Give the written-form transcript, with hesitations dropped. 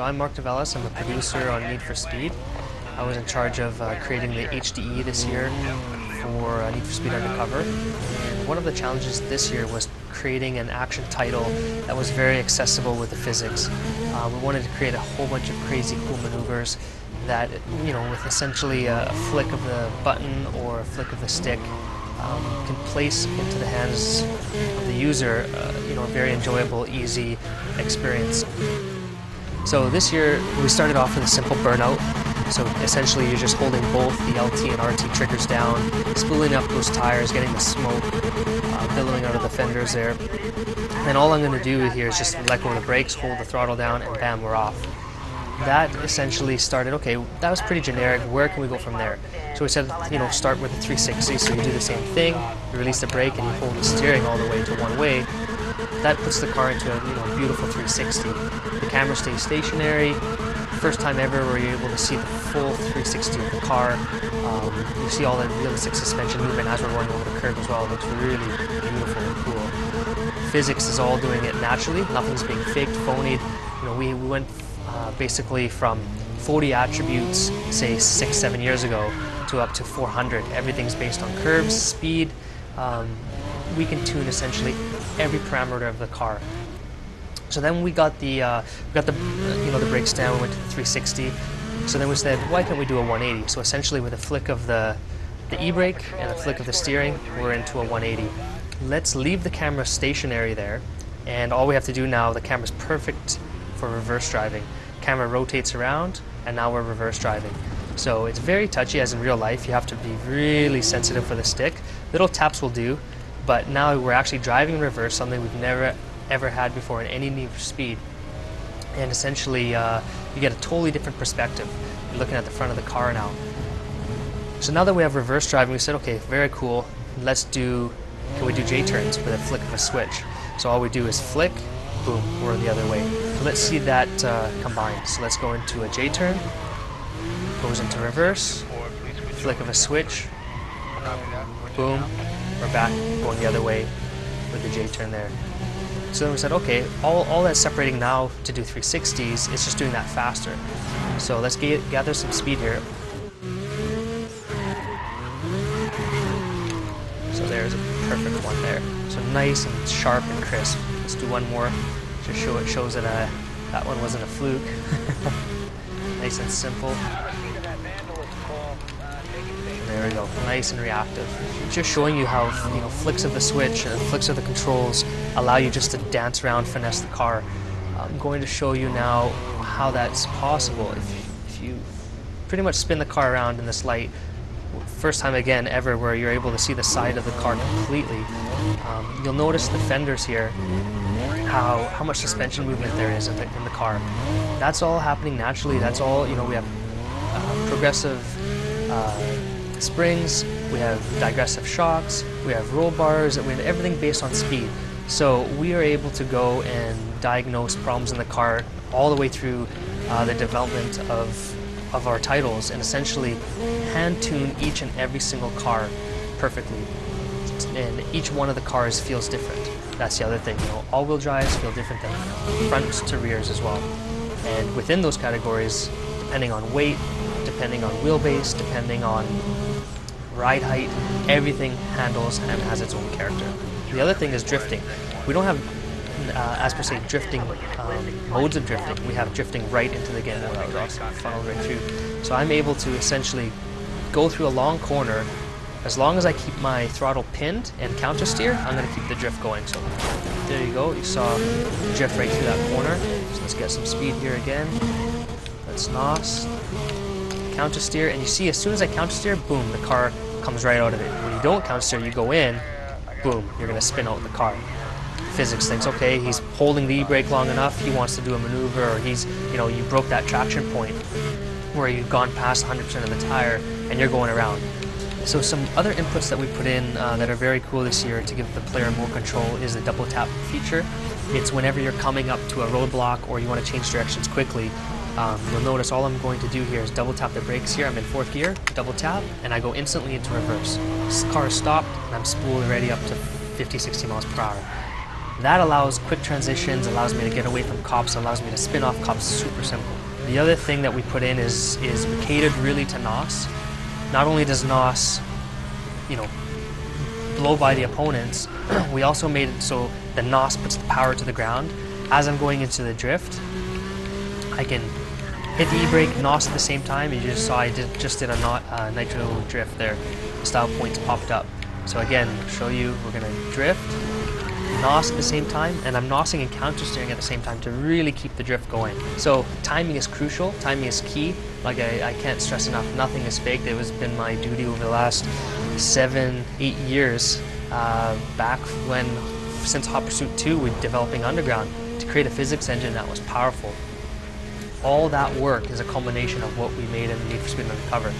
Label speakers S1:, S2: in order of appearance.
S1: So I'm Mark Develis. I'm a producer on Need for Speed. I was in charge of creating the HDE this year for Need for Speed Undercover. And one of the challenges this year was creating an action title that was very accessible with the physics. We wanted to create a whole bunch of crazy cool maneuvers that, with essentially a flick of the button or a flick of the stick, can place into the hands of the user, a very enjoyable, easy experience. So this year we started off with a simple burnout. So essentially you're just holding both the LT and RT triggers down, spooling up those tires, getting the smoke billowing out of the fenders there. And all I'm going to do here is just let go of the brakes, hold the throttle down, and bam, we're off. That essentially started, okay, that was pretty generic, where can we go from there? So we said, start with the 360, so you do the same thing, you release the brake and you hold the steering all the way to one way. That puts the car into a beautiful 360. The camera stays stationary. First time ever where you're able to see the full 360 of the car. You see all the realistic suspension movement as we're going over the curb as well. It looks really beautiful and cool. Physics is all doing it naturally. Nothing's being faked, phonied. We went basically from 40 attributes, say 6-7 years ago, to up to 400. Everything's based on curves, speed. We can tune essentially every parameter of the car. So then we got the brakes down. We went to the 360. So then we said, why can't we do a 180? So essentially, with a flick of the e-brake and a flick of the steering, we're into a 180. Let's leave the camera stationary there, and all we have to do now, the camera's perfect for reverse driving. Camera rotates around, and now we're reverse driving. So it's very touchy, as in real life. You have to be really sensitive for the stick. Little taps will do, but now we're actually driving in reverse, something we've never ever had before in any Need for Speed. And essentially, you get a totally different perspective. You're looking at the front of the car now. So now that we have reverse driving, we said, okay, very cool. Can we do J-turns with a flick of a switch? So all we do is flick, boom, we're the other way. So let's see that combined. So let's go into a J-turn, goes into reverse, flick of a switch, boom, we're back going the other way with the J-turn there. So then we said, okay, all that's separating now to do 360s is just doing that faster. So let's gather some speed here. So there's a perfect one there. So nice and sharp and crisp. Let's do one more, just it shows that that one wasn't a fluke. Nice and simple. There we go, nice and reactive. Just showing you how flicks of the switch and flicks of the controls allow you just to dance around, finesse the car. I'm going to show you now how that's possible. If you pretty much spin the car around in this light, first time again ever where you're able to see the side of the car completely, you'll notice the fenders here, how much suspension movement there is in the car. That's all happening naturally. That's all, we have progressive springs, we have digressive shocks, we have roll bars, and we have everything based on speed. So we are able to go and diagnose problems in the car all the way through the development of our titles, and essentially hand tune each and every single car perfectly. And each one of the cars feels different. That's the other thing. All-wheel drives feel different than front to rears as well. And within those categories, depending on weight, depending on wheelbase, depending on ride height, everything handles and has its own character. The other thing is drifting. We don't have, as per se, drifting modes of drifting. We have drifting right into the game that was also funneled right through. So I'm able to essentially go through a long corner. As long as I keep my throttle pinned and counter steer, I'm going to keep the drift going. So there you go. You saw the drift right through that corner. So let's get some speed here again. Let's NOS. Counter steer, and you see as soon as I counter steer, boom, the car comes right out of it. When you don't counter steer, you go in, boom, you're going to spin out the car. Physics thinks, okay, he's holding the e-brake long enough, he wants to do a maneuver, or he's, you broke that traction point where you've gone past 100% of the tire and you're going around. So some other inputs that we put in that are very cool this year to give the player more control is the double tap feature. It's whenever you're coming up to a roadblock or you want to change directions quickly, you'll notice all I'm going to do here is double tap the brakes here. I'm in 4th gear, double tap, and I go instantly into reverse. This car is stopped, and I'm spooled ready up to 50-60 miles per hour. That allows quick transitions, allows me to get away from cops, allows me to spin off cops, super simple. The other thing that we put in is we catered really to NOS. Not only does NOS, you know, blow by the opponents, we also made it so the NOS puts the power to the ground. As I'm going into the drift, I can hit the e-brake, NOS at the same time. You just saw I just did a nitro drift there. Style points popped up. So again, I'll show you, we're gonna drift, NOS at the same time, and I'm NOSing and counter steering at the same time to really keep the drift going. So timing is crucial, timing is key. Like I can't stress enough, nothing is faked. It has been my duty over the last 7-8 years, back when, since Hot Pursuit 2, we're developing Underground, to create a physics engine that was powerful. All that work is a culmination of what we made in Need for Speed Undercover.